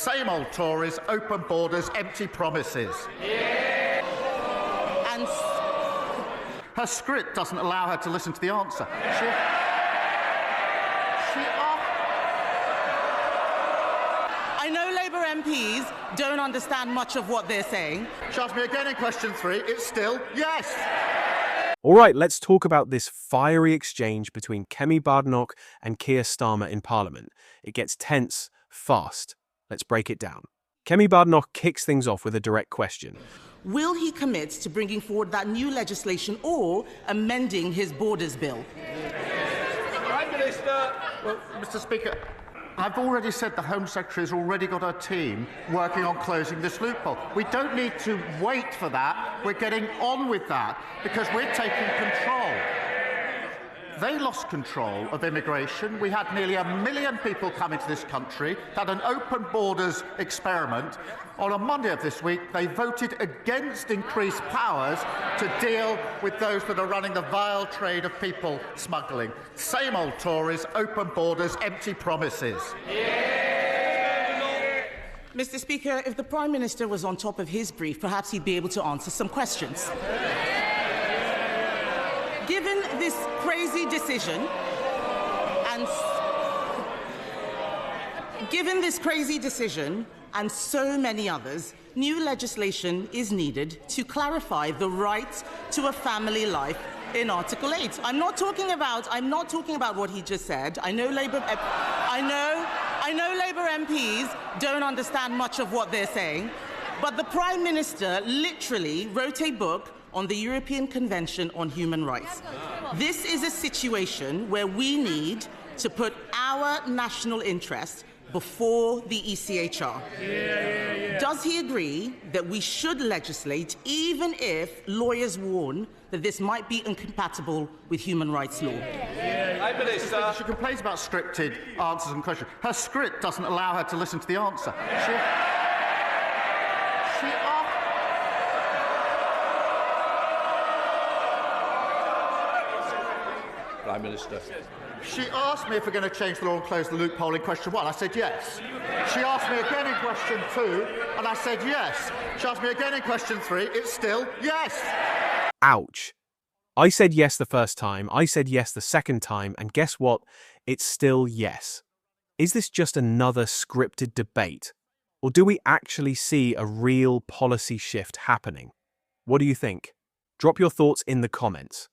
Same old Tories, open borders, empty promises. And her script doesn't allow her to listen to the answer. I know Labour MPs don't understand much of what they're saying. She asked me again in question 3. It's still yes. All right, let's talk about this fiery exchange between Kemi Badenoch and Keir Starmer in Parliament. It gets tense fast. Let's break it down. Kemi Badenoch kicks things off with a direct question. Will he commit to bringing forward that new legislation or amending his borders bill? Prime Minister. Well, Mr. Speaker, I've already said the Home Secretary has already got a team working on closing this loophole. We don't need to wait for that. We're getting on with that because we're taking control. They lost control of immigration. We had nearly 1 million people come into this country, had an open borders experiment. On a Monday of this week, they voted against increased powers to deal with those that are running the vile trade of people smuggling. Same old Tories, open borders, empty promises. Mr. Speaker, if the Prime Minister was on top of his brief, perhaps he'd be able to answer some questions. Given this crazy decision and so many others, new legislation is needed to clarify the right to a family life in Article 8. I'm not talking about what he just said. I know Labour MPs don't understand much of what they're saying, but the Prime Minister literally wrote a book on the European Convention on Human Rights. This is a situation where we need to put our national interest before the ECHR. Does he agree that we should legislate even if lawyers warn that this might be incompatible with human rights law? She complains about scripted answers and questions. Her script doesn't allow her to listen to the answer. Prime Minister. She asked me if we're going to change the law and close the loophole in question 1. I said yes. She asked me again in question 2, and I said yes. She asked me again in question 3. It's still yes. Ouch. I said yes the first time, I said yes the second time, and guess what? It's still yes. Is this just another scripted debate? Or do we actually see a real policy shift happening? What do you think? Drop your thoughts in the comments.